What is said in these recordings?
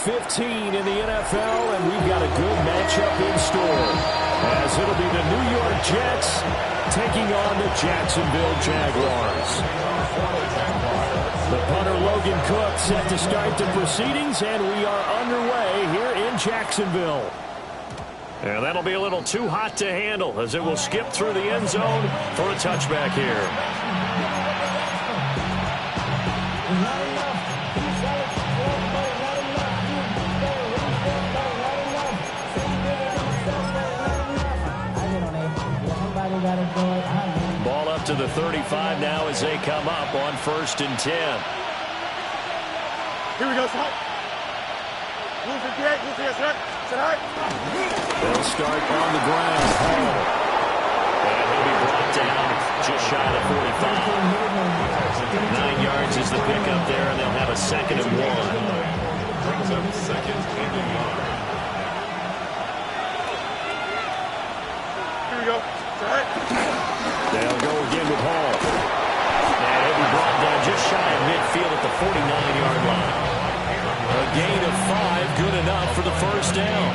15 in the NFL, and we've got a good matchup in store, as it'll be the New York Jets taking on the Jacksonville Jaguars. The punter Logan Cook set to start the proceedings, and we are underway here in Jacksonville. And that'll be a little too hot to handle, as it will skip through the end zone for a touchback here. Ball up to the 35 now as they come up on 1st and 10. Here we go, son. Move it, sir. They'll start on the ground. And he'll be brought down just shy of 45. 9 yards is the pickup there, and they'll have a 2nd and 1. Brings up 2nd and 1. Here we go. They'll go again with Hall. And he'll be brought down just shy of midfield at the 49-yard line. A gain of 5, good enough for the 1st down.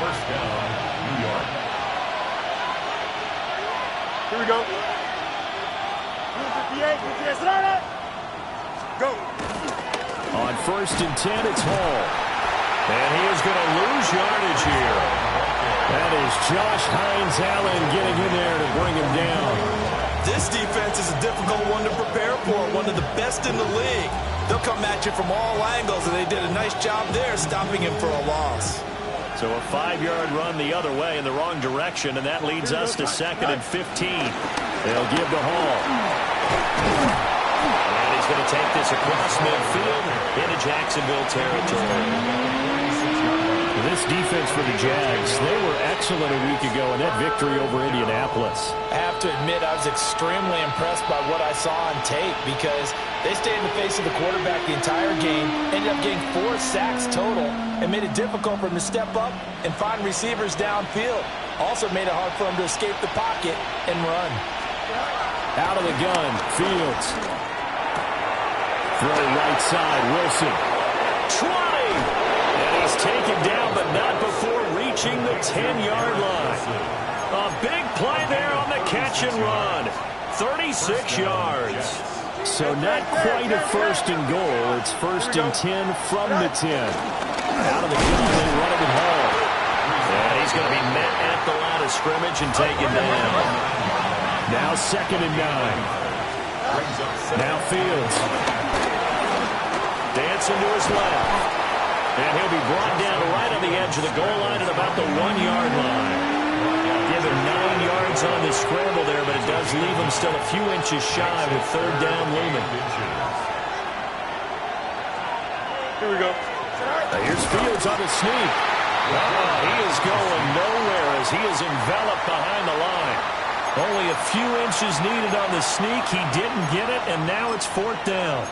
1st down, New York. Here we go. 58, go. On 1st and 10, it's Hall. And he is going to lose yardage here. That is Josh Hines-Allen getting in there to bring him down. This defense is a difficult one to prepare for, one of the best in the league. They'll come at you from all angles, and they did a nice job there stopping him for a loss. So a 5-yard run the other way in the wrong direction, and that leads us to 2nd and 15. They'll give to Hall. And he's going to take this across midfield into Jacksonville territory. This defense for the Jags, they were excellent a week ago in that victory over Indianapolis. I have to admit, I was extremely impressed by what I saw on tape, because they stayed in the face of the quarterback the entire game, ended up getting 4 sacks total, and made it difficult for him to step up and find receivers downfield. Also made it hard for him to escape the pocket and run. Out of the gun, Fields. Throw right side, Wilson. 20! And he's taken down, but not before reaching the 10-yard line. A big play there on the catch and run. 36 yards. So not quite a 1st and goal. It's 1st and 10 from the 10. Out of the gun, they run it with Hall. And he's going to be met at the line of scrimmage and taken down. Now 2nd and 9. Now Fields. Dancing to his left. And he'll be brought down right on the edge of the goal line at about the 1-yard line. Give him 9 yards on the scramble there, but it does leave him still a few inches shy with 3rd down looming. Here we go. Here's Fields on the sneak. He is going nowhere as he is enveloped behind the line. Only a few inches needed on the sneak. He didn't get it, and now it's 4th down.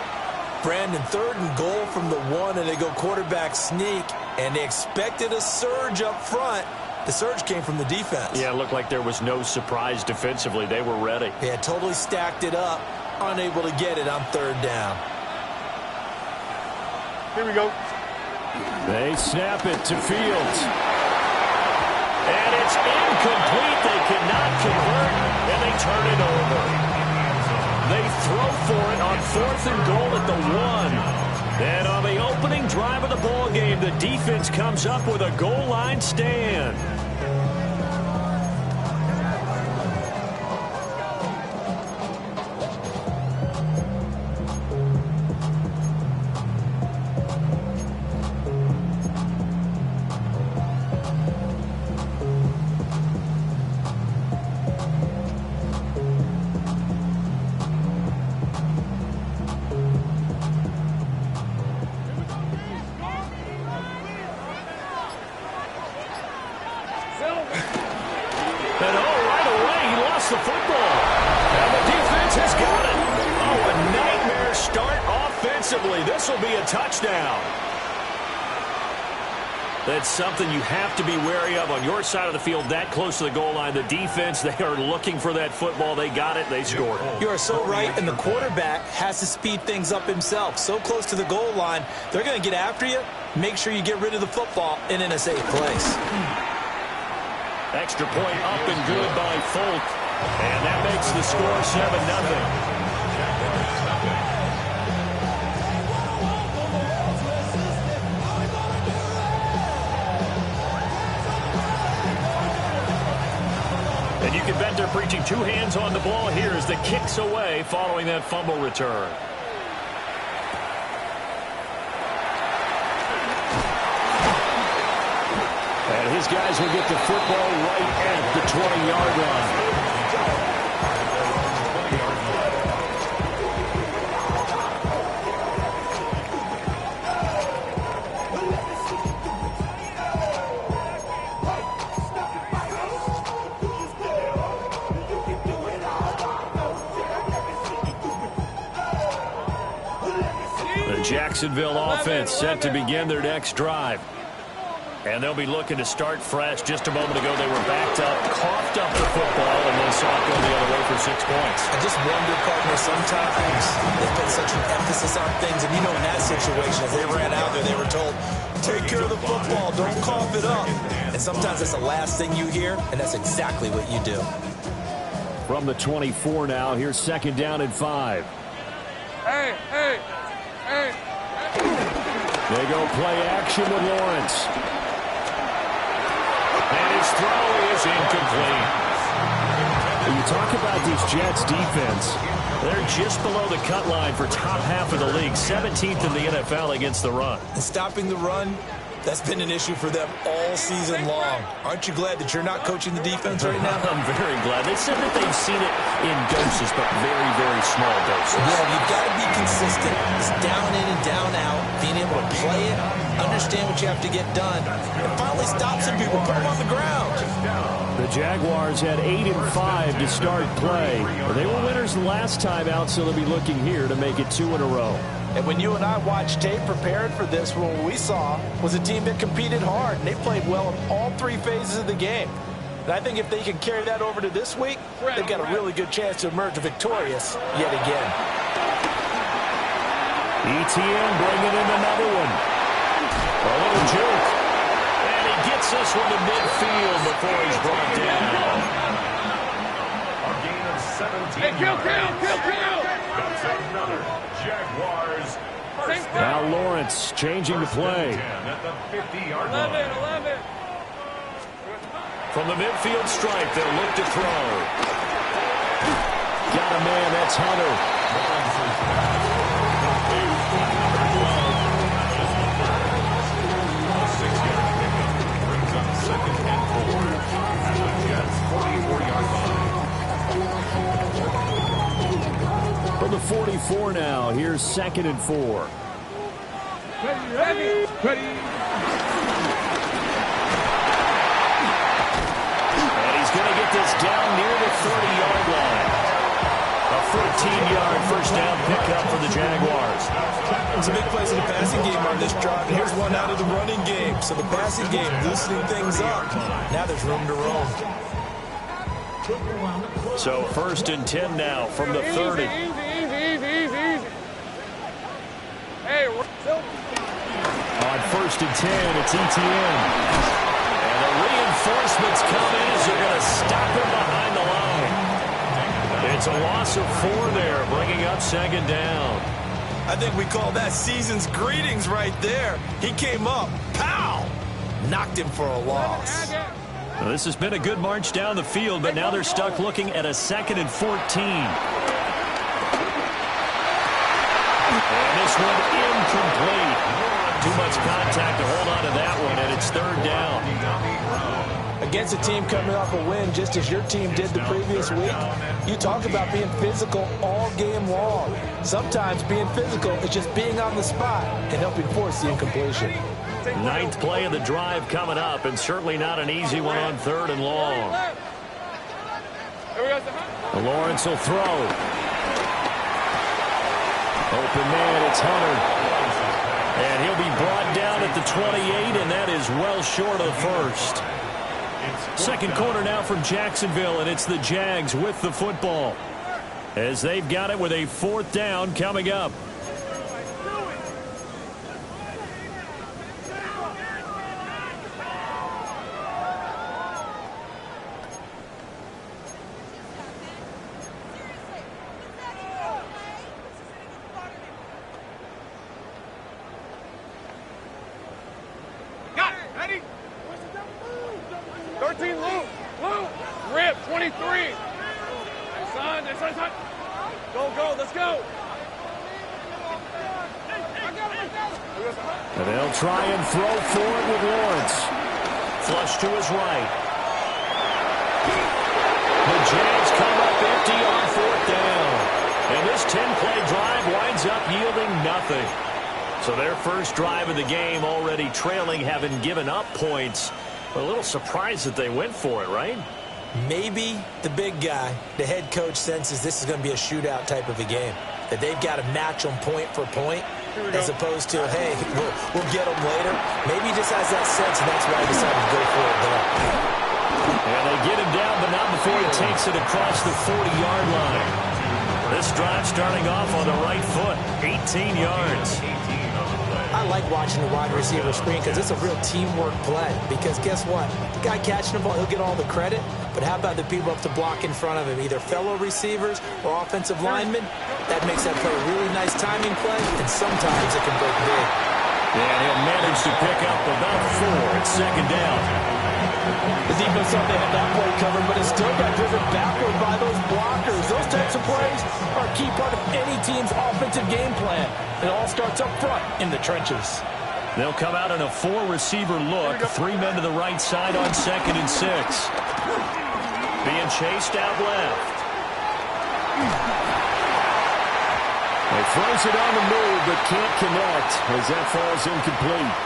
Brandon, 3rd and goal from the 1, and they go quarterback sneak, and they expected a surge up front. The surge came from the defense. Yeah, it looked like there was no surprise defensively. They were ready. Yeah, totally stacked it up, unable to get it on 3rd down. Here we go. They snap it to Fields. And it's incomplete. They cannot convert, and they turn it over. They throw for it on 4th and goal at the 1. And on the opening drive of the ball game, the defense comes up with a goal line stand. And right away, he lost the football. And the defense has got it. Oh, a nightmare start offensively. This will be a touchdown. That's something you have to be wary of on your side of the field, that close to the goal line. The defense, they are looking for that football. They got it. They scored. You are so right, and the quarterback has to speed things up himself. So close to the goal line, they're going to get after you. Make sure you get rid of the football and in a safe place. Extra point up and good by Folk. And that makes the score 7-0. And you can bet they're preaching two hands on the ball here as the kick's away following that fumble return. And his guys will get the football right at the 20-yard line. Jacksonville offense set to begin their next drive. And they'll be looking to start fresh. Just a moment ago, they were backed up, coughed up the football, and then saw it go the other way for 6 points. I just wonder, partner, sometimes they put such an emphasis on things. And, you know, in that situation, as they ran out there, they were told, take care of the football, don't cough it up. And sometimes that's the last thing you hear, and that's exactly what you do. From the 24 now, here's second down and 5. Hey. They go play action with Lawrence. And his throw is incomplete. When you talk about these Jets defense, they're just below the cut line for top half of the league, 17th in the NFL against the run. And stopping the run, that's been an issue for them all season long. Aren't you glad that you're not coaching the defense right now? I'm very glad. They said that they've seen it in doses, but very, very small doses. Yeah, you've got to be consistent. It's down in and down out, being able to play it, understand what you have to get done, and finally stop some people, put them on the ground. The Jaguars had 8 and 5 to start play. They were winners the last time out, so they'll be looking here to make it 2 in a row. And when you and I watched tape prepared for this, what we saw was a team that competed hard, and they played well in all 3 phases of the game. And I think if they can carry that over to this week, they've got a really good chance to emerge victorious yet again. ETN bringing in another one. A little juke. And he gets this one to midfield before he's brought down. A gain of 17 Hey, kill! That's another Jaguars first down. Now Lawrence changing the play. At the 50-yard line. 11. From the midfield stripe, they'll look to throw. Got a man, that's Hunter. From the 44 now, here's 2nd and 4. Ready. And he's going to get this down near the 30-yard line. A 14-yard first down pickup for the Jaguars. It's a big place in the passing game on this drive, and here's one out of the running game. So the passing game loosening things up. Now there's room to roam. So 1st and 10 now from the 30. Easy. Hey, On 1st and 10, it's ETN. And the reinforcements come in as they're going to stop him behind the line. It's a loss of 4 there, bringing up 2nd down. I think we call that season's greetings right there. He came up, pow! Knocked him for a loss. Well, this has been a good march down the field, but now they're stuck looking at a 2nd and 14. And this one incomplete. Too much contact to hold on to that one, and it's 3rd down. Against a team coming off a win just as your team did the previous week, you talk about being physical all game long. Sometimes being physical is just being on the spot and helping force the incompletion. 9th play of the drive coming up, and certainly not an easy one on 3rd and long. Lawrence will throw. Open man, it's Hunter. And he'll be brought down at at the 28, and that is well short of first. Second quarter now from Jacksonville, and it's the Jags with the football, as they've got it with a 4th down coming up. Got it. Ready? 13, Luke. Rip, 23. Son. Go, let's go. And they'll try and throw for it with Lawrence. Flush to his right. The Jags come up empty on 4th down. And this 10-play drive winds up yielding nothing. So their first drive of the game already trailing, having given up points. A little surprised that they went for it, right? Maybe the big guy, the head coach, senses this is going to be a shootout type of a game. That they've got to match them point for point, as opposed to, hey, we'll get them later. Maybe he just has that sense, and that's why he decided to go for it there. And they get him down, but not before he takes it across the 40-yard line. This drive starting off on the right foot, 18 yards. I like watching the wide receiver screen because it's a real teamwork play. Because guess what? The guy catching the ball, he'll get all the credit. But how about the people up to block in front of him, either fellow receivers or offensive linemen? That makes that play a really nice timing play, and sometimes it can break big. And he'll manage to pick up about 4 at 2nd down. The defense thought they had that play covered, but it still got driven backward by those blockers. Those types of plays are a key part of any team's offensive game plan. It all starts up front in the trenches. They'll come out in a 4-receiver look. 3 men to the right side on 2nd and 6. Being chased out left. He throws it on the move, but can't connect as that falls incomplete.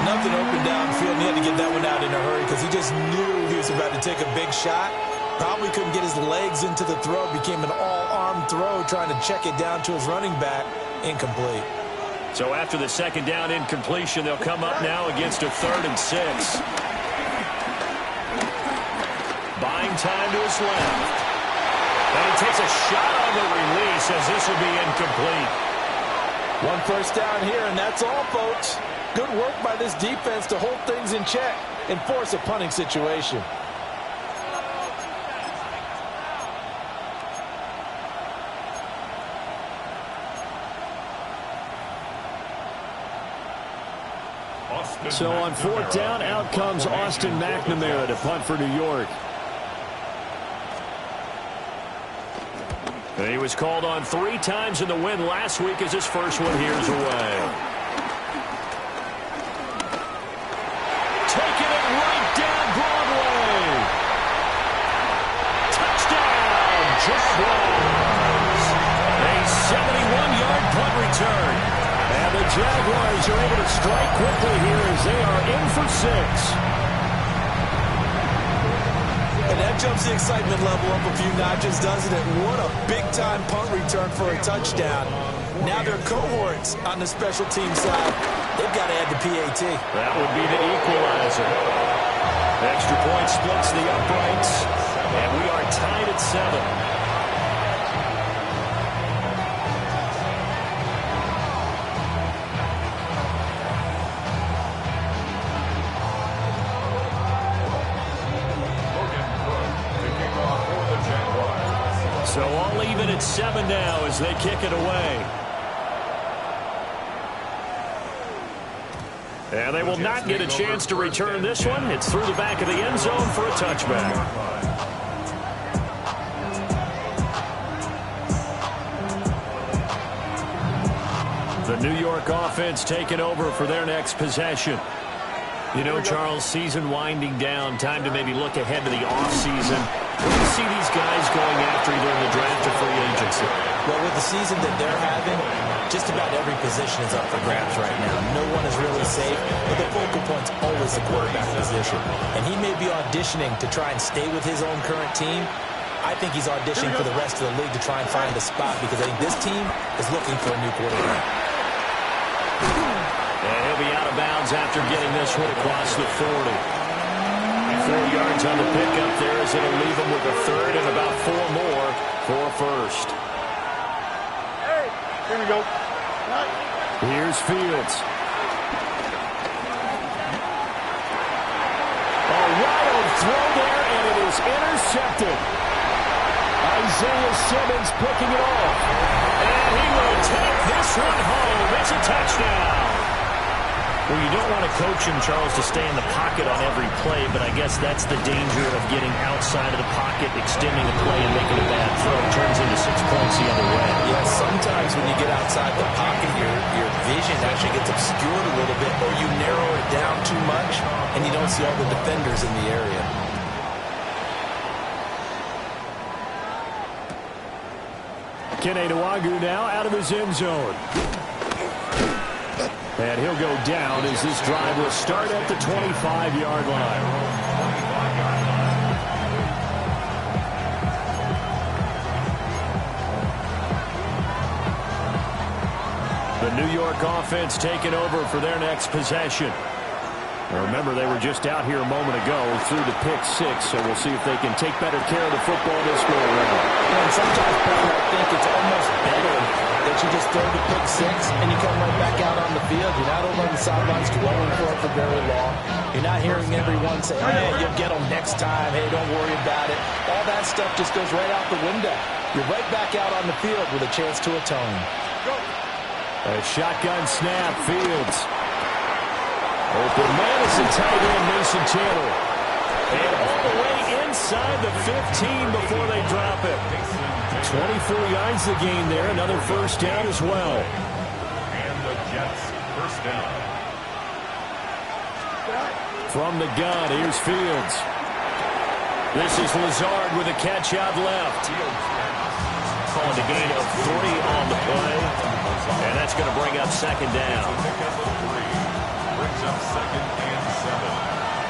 Nothing open downfield, and he had to get that one out in a hurry because he just knew he was about to take a big shot. Probably couldn't get his legs into the throw. Became an all-arm throw trying to check it down to his running back. Incomplete. So after the 2nd down incompletion, they'll come up now against a 3rd and 6. Buying time to his left. And he takes a shot on the release as this will be incomplete. 1 first down here, and that's all, folks. Good work by this defense to hold things in check and force a punting situation. So on 4th down, out comes Austin McNamara to punt for New York. And he was called on 3 times in the win last week as his first one here's away. Taking it right down Broadway. Touchdown, Jaguars. A 71-yard punt return. And the Jaguars are able to strike quickly here as they are in for 6. And that jumps the excitement level up a few notches, doesn't it? What a big-time punt return for a touchdown. Now their cohorts on the special team side, they've got to add the PAT. That would be the equalizer. Extra point splits the uprights, and we are tied at 7. So all even at 7 now as they kick it away. And they will not get a chance to return this one. It's through the back of the end zone for a touchback. The New York offense taking over for their next possession. You know, Charles, season winding down, time to maybe look ahead to the offseason. What do you see these guys going after either in the draft or free agency? Well, with the season that they're having, just about every position is up for grabs right now. No one is really safe, but the focal point's always the quarterback position. And he may be auditioning to try and stay with his own current team. I think he's auditioning for the rest of the league to try and find a spot because I think this team is looking for a new quarterback. And he'll be out of bounds Fields after getting this one across the 40. 4 yards on the pickup there as it'll leave him with a third and about 4 more for a first. Hey, here we go. Here's Fields. A wild throw there, and it is intercepted. Isaiah Simmons picking it off. And he will take this one home. It's a touchdown. Well, you don't want to coach him, Charles, to stay in the pocket on every play, but I guess that's the danger of getting outside of the pocket, extending a play, and making a bad throw. It turns into 6 points the other way. Yeah, sometimes when you get outside the pocket, your vision actually gets obscured a little bit, or you narrow it down too much, and you don't see all the defenders in the area. M26 now out of his end zone. And he'll go down as this drive will start at the 25-yard line. The New York offense taking over for their next possession. Now remember, they were just out here a moment ago through the pick 6, so we'll see if they can take better care of the football this go around. And sometimes, I think it's almost better that you just throw the pick 6 and you come right back out on the field. You're not over on the sidelines dwelling for it for very long. You're not hearing everyone say, hey, you'll get them next time. Hey, don't worry about it. All that stuff just goes right out the window. You're right back out on the field with a chance to atone. A shotgun snap, Fields. Open man is the tight end, Mason Taylor. And all the way inside the 15 before they drop it. 24 yards the gain there. Another first down as well. And the Jets first down. From the gun, here's Fields. This is Lazard with a catch out left. Calling a gain of 3 on the play. And that's going to bring up second down. Brings up 2nd and 7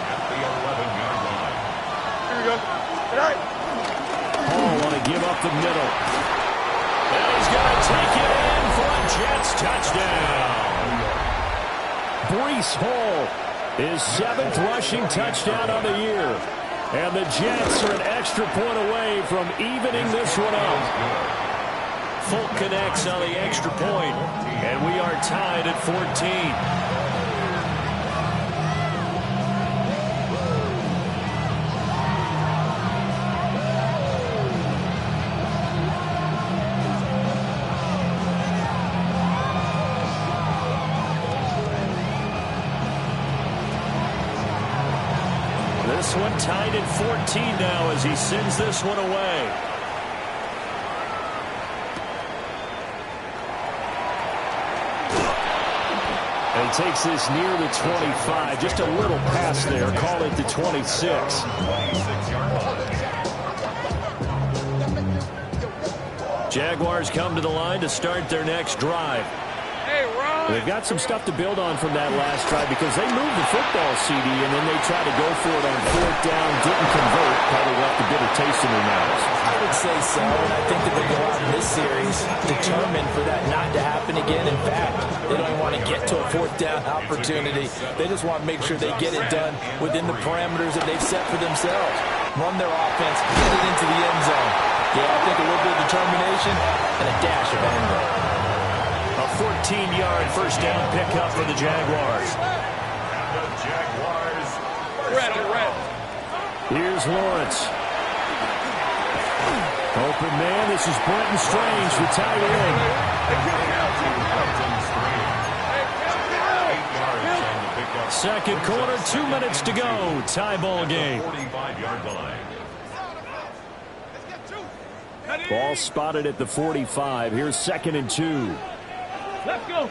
at the 11-yard line. Here we go. All right. Hall want to give up the middle. And he's going to take it in for a Jets touchdown. Breece Hall, his 7th rushing touchdown on the year. And the Jets are an extra point away from evening this one up. Folk connects on the extra point, and we are tied at 14. This one tied at 14 now as he sends this one away. And he takes this near the 25. Just a little pass there. Call it the 26. Jaguars come to the line to start their next drive. They've got some stuff to build on from that last drive because they moved the football, CD, and then they tried to go for it on 4th down, didn't convert, probably left a bitter taste in their mouths. I would say so, and I think that they go out in this series determined for that not to happen again. In fact, they don't even want to get to a 4th down opportunity. They just want to make sure they get it done within the parameters that they've set for themselves. Run their offense, get it into the end zone. Yeah, I think a little bit of determination and a dash of anger. A 14-yard first down pickup for the Jaguars. And the Jaguars. Red. Here's Lawrence. Open man. This is Brenton Strange, the tight end. Second quarter, 2 minutes to go. Tie ball game. 45-yard line. Ball spotted at the 45. Here's 2nd and 2. Let's go.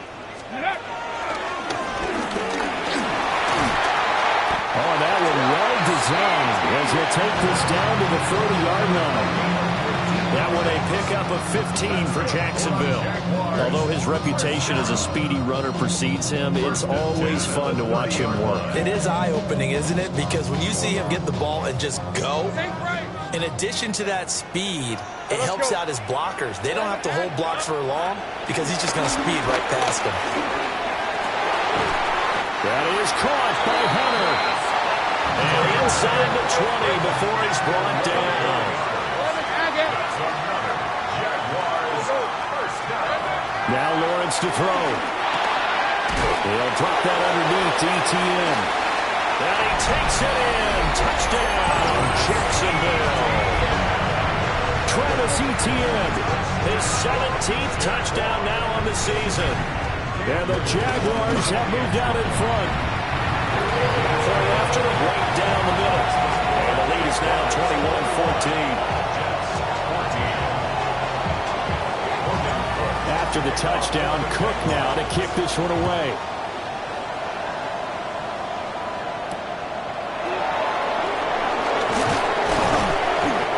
Oh, that one well designed as he'll take this down to the 30-yard line. That one a pickup of 15 for Jacksonville. Although his reputation as a speedy runner precedes him, it's always fun to watch him work. It is eye-opening, isn't it? Because when you see him get the ball and just go, in addition to that speed, it helps out his blockers. They don't have to hold blocks for long because he's just going to speed right past them. That is caught by Hunter. And inside the 20 before he's brought down. Now Lawrence to throw. He'll drop that underneath to ETN. And he takes it in. Touchdown, Jacksonville. Travis Etienne, his 17th touchdown now on the season. And the Jaguars have moved out in front. Play after the break down the middle. And the lead is now 21-14. After the touchdown, Cook now to kick this one away.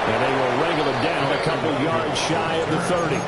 And they will wrangle it down a couple yards shy of the 30.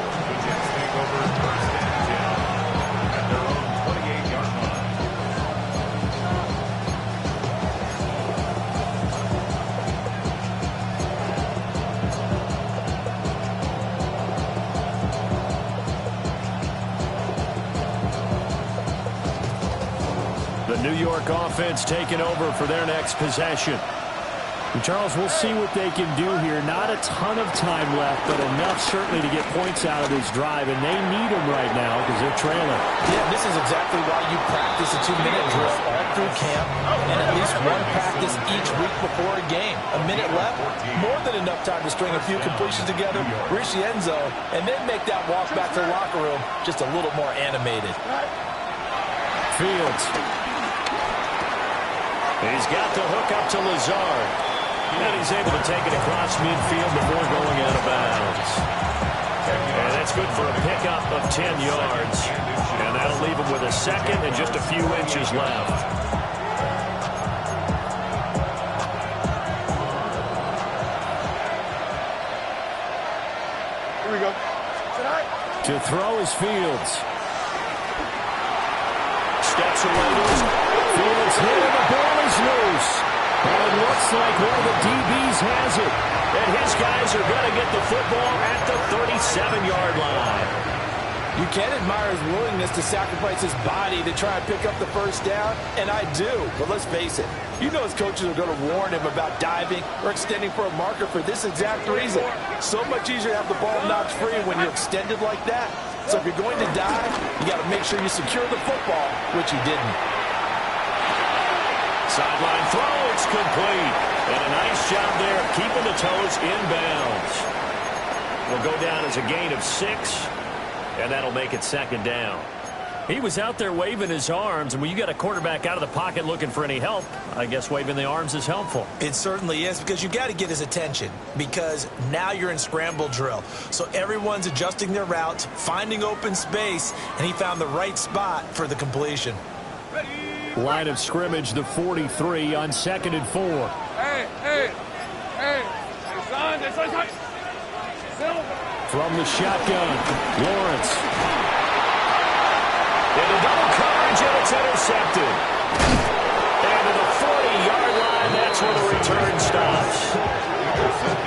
New York offense taking over for their next possession. And Charles, we'll see what they can do here. Not a ton of time left, but enough certainly to get points out of this drive, and they need them right now because they're trailing. Yeah, this is exactly why you practice a 2-minute drill all through camp and at least one practice each week before a game. A minute left, more than enough time to string a few completions together, reach the end zone, and then make that walk back to the locker room just a little more animated. Fields. He's got the hook up to Lazard. And he's able to take it across midfield before going out of bounds. And that's good for a pickup of 10 yards. And that'll leave him with a second and just a few inches left. Here we go. To throw is Fields. Steps away. Fields hit and the ball is loose. And it looks like one of the DBs has it. And his guys are going to get the football at the 37-yard line. You can admire his willingness to sacrifice his body to try and pick up the first down, and I do. But let's face it, you know his coaches are going to warn him about diving or extending for a marker for this exact reason. So much easier to have the ball knocked free when you're extended like that. So if you're going to dive, you got to make sure you secure the football, which he didn't. Sideline throw, it's complete. And a nice job there of keeping the toes inbounds. Will go down as a gain of 6, and that'll make it second down. He was out there waving his arms, and when you got a quarterback out of the pocket looking for any help, I guess waving the arms is helpful. It certainly is, because you got to get his attention, because now you're in scramble drill. So everyone's adjusting their routes, finding open space, and he found the right spot for the completion. Line of scrimmage, the 43 on 2nd and 4. Hey, son. From the shotgun, Lawrence. Into double coverage, and it's intercepted. And to the 40-yard line, that's where the return stops.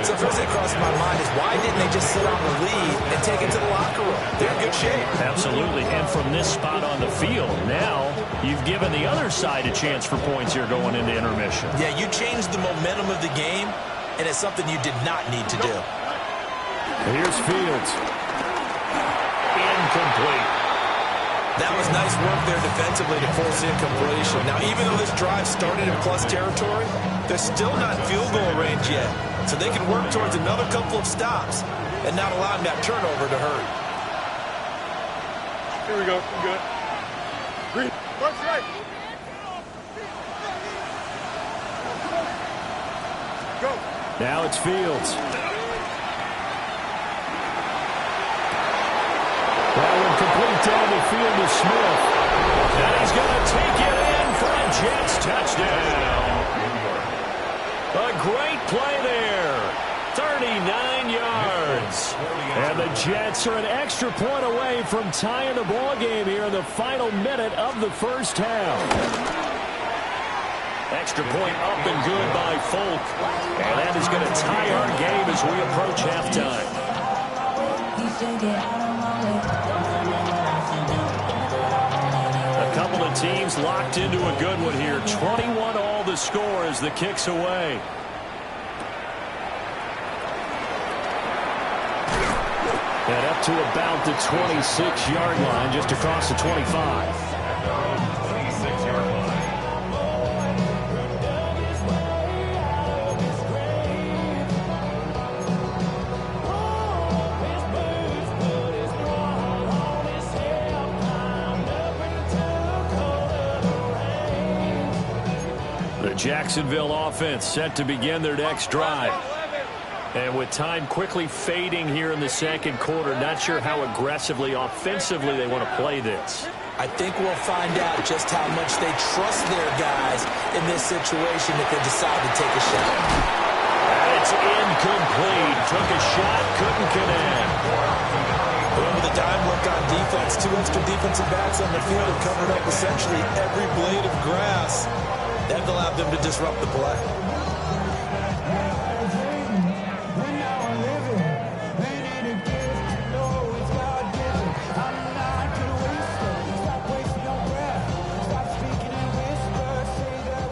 So first thing that crossed my mind is, why didn't they just sit on the lead and take it to the locker room? They're in good shape. Absolutely. And from this spot on the field, now you've given the other side a chance for points here going into intermission. Yeah, you changed the momentum of the game, and it's something you did not need to do. Here's Fields. Incomplete. That was nice work there defensively to force incompletion. Now, even though this drive started in plus territory, they're still not in field goal range yet. So they can work towards another couple of stops and not allowing that turnover to hurt. Here we go. I'm good. Green. Left, right. Go. Now it's Fields. That one complete down the field to Smith. And he's going to take it in for a Jets touchdown. A great play there. 39 yards. And the Jets are an extra point away from tying the ball game here in the final minute of the first half. Extra point up and good by Folk. And that is going to tie our game as we approach halftime. A couple of teams locked into a good one here. 21 all the score as the kick's away. And up to about the 26-yard line, just across the 25. 26-yard line. The Jacksonville offense set to begin their next drive. And with time quickly fading here in the second quarter, not sure how aggressively, offensively they want to play this. I think we'll find out just how much they trust their guys in this situation if they decide to take a shot. And it's incomplete. Took a shot, couldn't connect. With the dime work on defense, 2 extra defensive backs on the field have covered up essentially every blade of grass. That allowed them to disrupt the play.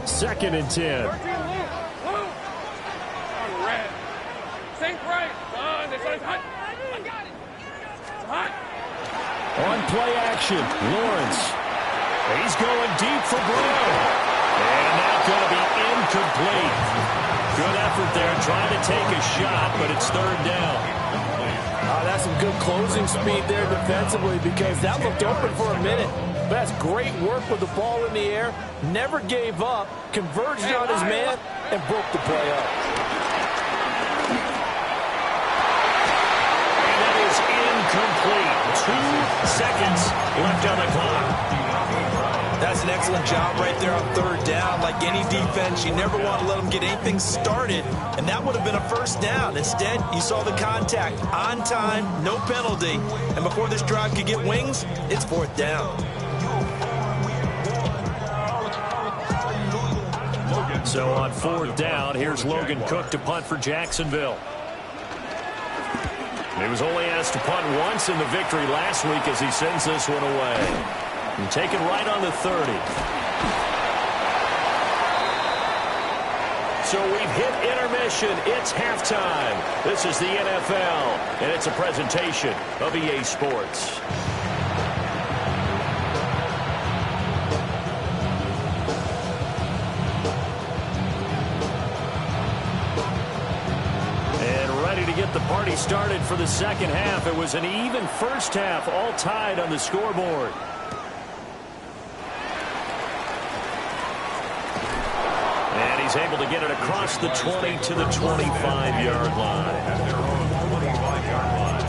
Second and 10. On play action, Lawrence. He's going deep for Brown. And that's going to be incomplete. Good effort there, trying to take a shot, but it's third down. That's some good closing speed there defensively because that looked open for a minute. But that's great work with the ball in the air. Never gave up, converged on his man, and broke the play up. And that is incomplete. 2 seconds left on the clock. That's an excellent job right there on third down. Like any defense, you never want to let them get anything started, and that would have been a first down. Instead, you saw the contact on time, no penalty, and before this drive could get wings, it's fourth down. So on fourth down, here's Logan Cook to punt for Jacksonville. He was only asked to punt once in the victory last week as he sends this one away. And taken right on the 30. So we've hit intermission. It's halftime. This is the NFL, and it's a presentation of EA Sports. And ready to get the party started for the second half. It was an even first half, all tied on the scoreboard. He's able to get it across the 20 to the 25-yard line. At their own 25-yard line.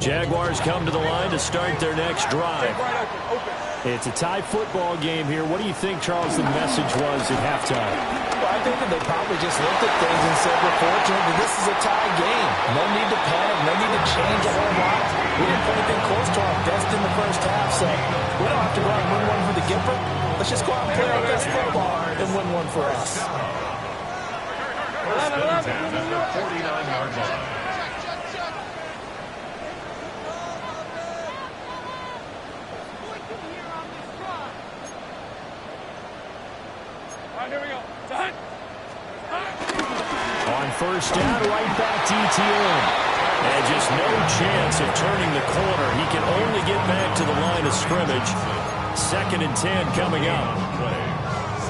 Jaguars come to the line to start their next drive. It's a tie football game here. What do you think, Charles, the message was at halftime? Well, I think that they probably just looked at things and said, we're fortunate that this is a tie game. No need to panic, no need to change a whole lot. We didn't put anything close to our best in the first half, so we don't have to go out and win one for the Gipper. Let's just go out and play our best football and win one for us. First and 10 at the 49-yard line. On first down, right back to ETN. And just no chance of turning the corner. He can only get back to the line of scrimmage. Second and 10 coming up.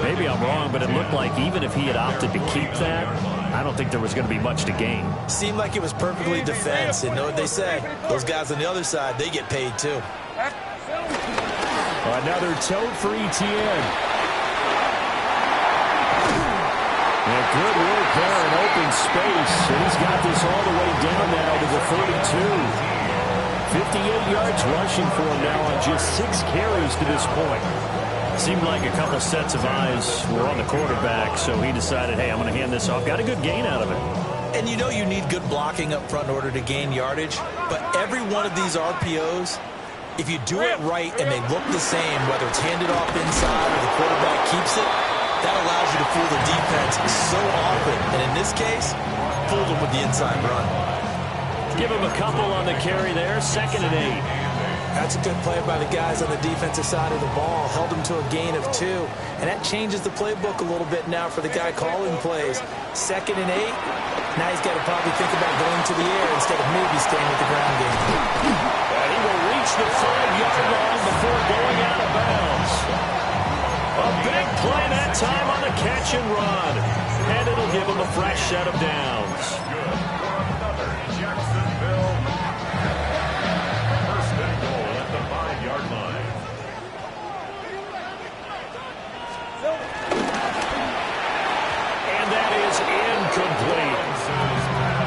Maybe I'm wrong, but it looked like even if he had opted to keep that, I don't think there was going to be much to gain. Seemed like it was perfectly defense. And know what they say? Those guys on the other side, they get paid too. Another tote for ETN. And good work there in open space. And he's got this all the way down now to the 32. 58 yards rushing for him now on just 6 carries to this point. Seemed like a couple sets of eyes were on the quarterback, so he decided, hey, I'm going to hand this off. Got a good gain out of it. And you know you need good blocking up front in order to gain yardage. But every one of these RPOs, if you do it right and they look the same, whether it's handed off inside or the quarterback keeps it, that allows you to fool the defense so often. And in this case, fooled him with the inside run. Give him a couple on the carry there, 2nd and 8. That's a good play by the guys on the defensive side of the ball. Held him to a gain of 2. And that changes the playbook a little bit now for the guy calling plays. 2nd and 8. Now he's got to probably think about going to the air instead of maybe staying with the ground game. And he will reach the 5-yard line before going out of bounds. A big play that time on the catch and run. And it'll give him a fresh set of downs.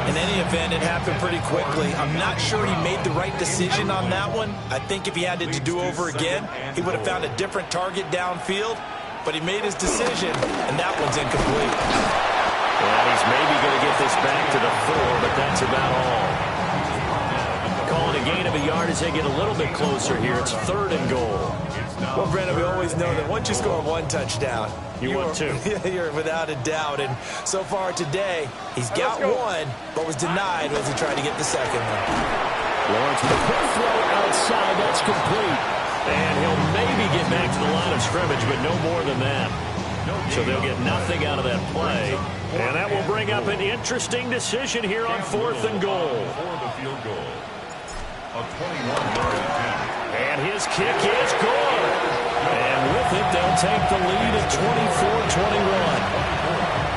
In any event, it happened pretty quickly. I'm not sure he made the right decision on that one. I think if he had it to do over again, he would have found a different target downfield. But he made his decision, and that one's incomplete. Well, he's maybe going to get this back to the 4, but that's about all. Calling a gain of a yard as they get a little bit closer here. It's 3rd and goal. Well, Brandon, we always know that once you score 1 touchdown, you want 2. You're without a doubt. And so far today, he's got 1, but was denied as he tried to get the 2nd one. Lawrence with a quick throw outside. That's complete. And he'll maybe get back to the line of scrimmage, but no more than that. So they'll get nothing out of that play. And that will bring up an interesting decision here on 4th and goal. For the field goal. A 21-yard attempt. And his kick is good. And with it, they'll take the lead at 24-21.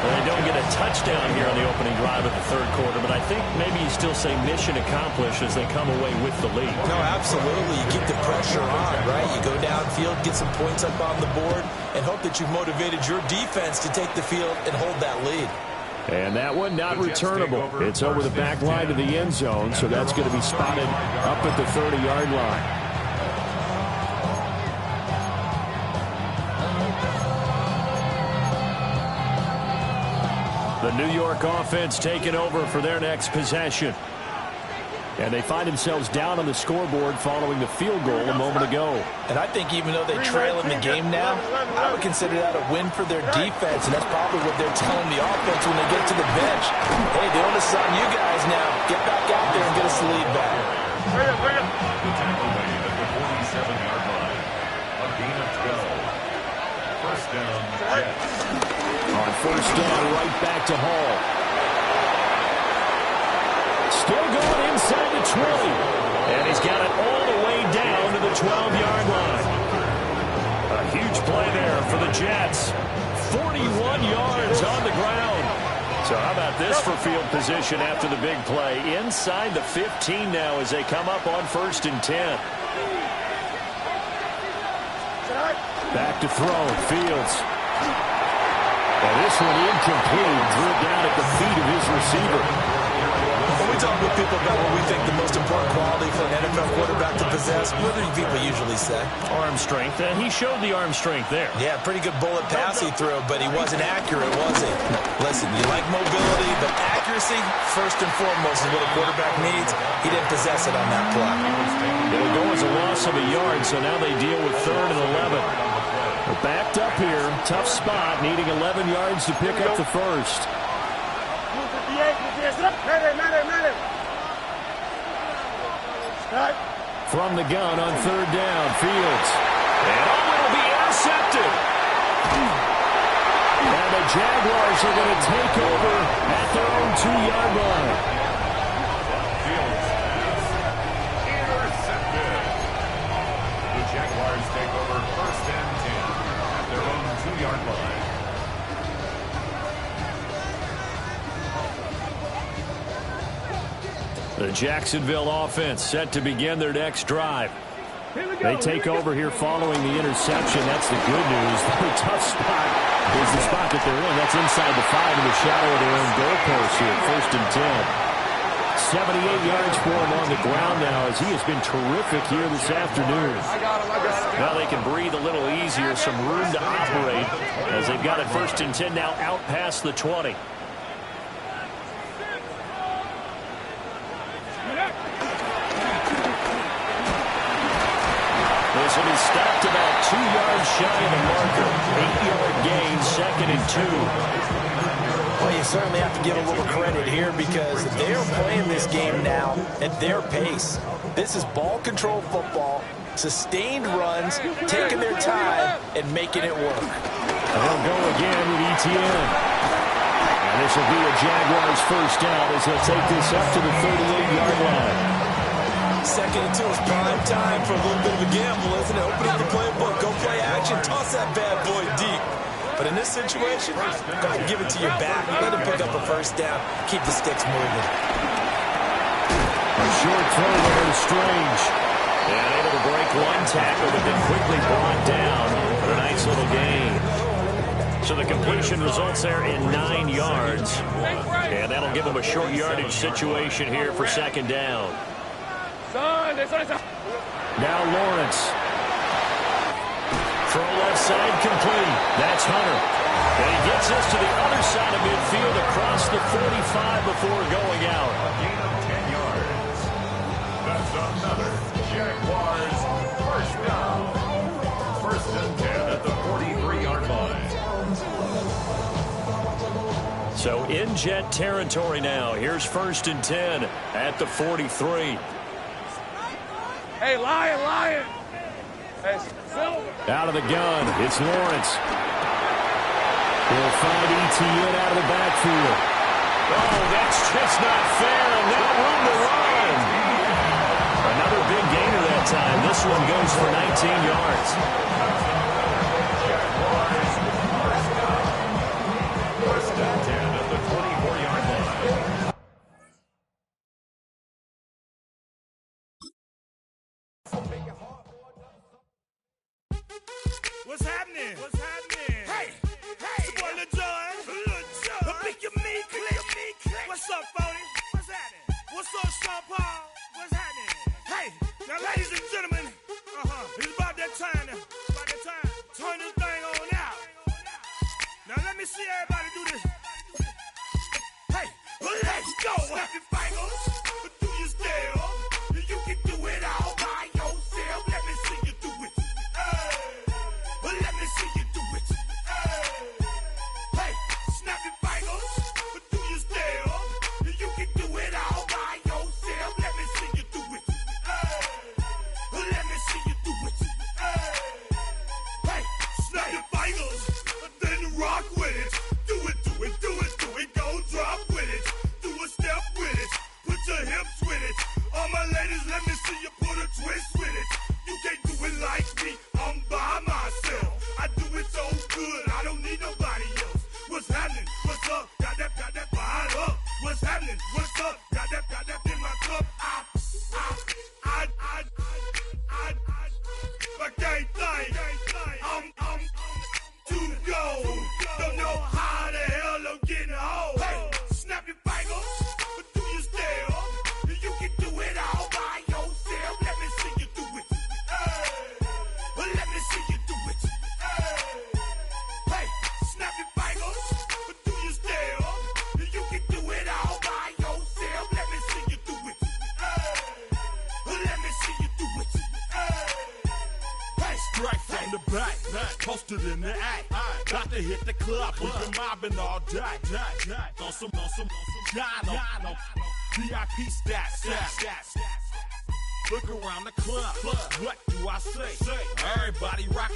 Well, they don't get a touchdown here on the opening drive of the 3rd quarter, but I think maybe you still say mission accomplished as they come away with the lead. No, absolutely. You keep the pressure on, right? You go downfield, get some points up on the board, and hope that you've motivated your defense to take the field and hold that lead. And that one not returnable. It's over the back line to the end zone, so that's going to be spotted up at the 30-yard line. The New York offense taking over for their next possession. And they find themselves down on the scoreboard following the field goal a moment ago. And I think even though they trail in the game now, I would consider that a win for their defense, and that's probably what they're telling the offense when they get to the bench. Hey, the onus is on you guys now. Get back out there and get us the lead back. The tackle made at the 47-yard line. A gain of 12. First down, Jets. On first down, right back to Hall. Still going inside the 20. And he's got it all the way down to the 12-yard line. A huge play there for the Jets. 41 yards on the ground. So how about this for field position after the big play? Inside the 15 now as they come up on 1st and 10. Back to throw, Fields. And this one incomplete. Threw it down at the feet of his receiver. When we talk with people about what we think the most important quality for an NFL quarterback to possess, what do people usually say? Arm strength. And he showed the arm strength there. Yeah, pretty good bullet pass he threw, but he wasn't accurate, was he? Listen, you like mobility, but accuracy, first and foremost, is what a quarterback needs. He didn't possess it on that play. It'll go as a loss of a yard, so now they deal with 3rd and 11. They're backed up here. Tough spot, needing 11 yards to pick up the first. From the gun on 3rd down, Fields. And it'll be intercepted. And the Jaguars are going to take over at their own 2-yard line. Fields intercepted. The Jaguars take over 1st and 10 at their own 2-yard line. The Jacksonville offense set to begin their next drive. They take over here following the interception. That's the good news. Their tough spot is the spot that they're in. That's inside the 5 in the shadow of their own goalpost here. 1st and 10. 78 yards for him on the ground now as he has been terrific here this afternoon. Now they can breathe a little easier, some room to operate as they've got it 1st and 10 now out past the 20. This will be stopped about 2 yards shy of the marker. 8-yard gain, 2nd and 2. Well, you you certainly have to give a little credit here because they're playing this game now at their pace. This is ball control football, sustained runs, taking their time, and making it work. They'll go again with ETN. And this will be a Jaguars first down as they'll take this up to the 38-yard line. 2nd and 2 is prime time for a little bit of a gamble, isn't it? Open up the playbook, go play action, toss that bad boy deep. But in this situation, go ahead and give it to your back. Let him pick up a first down. Keep the sticks moving. A short throw there to Strange. And able to break one tackle, but then quickly brought down for a nice little gain. So the completion results there in 9 yards. And that'll give them a short yardage situation here for 2nd down. Now Lawrence. Throw left side complete. That's Hunter. And he gets us to the other side of midfield across the 45 before going out. A gain of 10 yards. That's another Jaguars first down. 1st and 10 at the 43-yard line. So in Jet territory now. Here's 1st and 10 at the 43. Hey, Lion. Hey, Silver. Out of the gun, it's Lawrence. He'll find ETN out of the backfield. Oh, that's just not fair, and now room to run. Another big gainer that time. This one goes for 19 yards. Jaguars first down. 1st and 10 at the 24-yard line. What's happening? Hey, it's your boy Lil Jon. Pick your meat click. What's up, Phony? What's happening? What's up, Sean Paul? What's happening? Hey, now, ladies and gentlemen, it's about that time. Turn this thing on out. Now, let me see everybody do this. Hey, let's go. Snap your fingers. Do your style. You can do it all by yourself. Let me see you do it. Let me see you do it. Hey, snap your fingers. Do your style. You can do it all by yourself. Let me see you do it. Let me see you do it. Hey, snap your fingers. Then rock with it. Do it. Go drop with it. Do a step with it. Put your hips with it. All my ladies, let me see you put a twist with it. You can't do it like me. I'm by myself. I do it so good. I don't need nobody else. What's happening? What's up? Got that fired up. What's happening? What's up? Got that in my cup. I can't think. I'm to go. Don't know how the hell I'm getting home. Hey, snap your fingers. Do your style. You can do it all by yourself. Let me see you do it. Let me see you do it. Hey, snap your fingers. Do your style. You can do it all by yourself. Let me see you do it. Let me see you do it. Hey, Straight from the back, posted in the act. Got to hit the club, we've been mobbing all day. On some Jono, VIP stats. Look around the club, what do I say? Everybody rocking.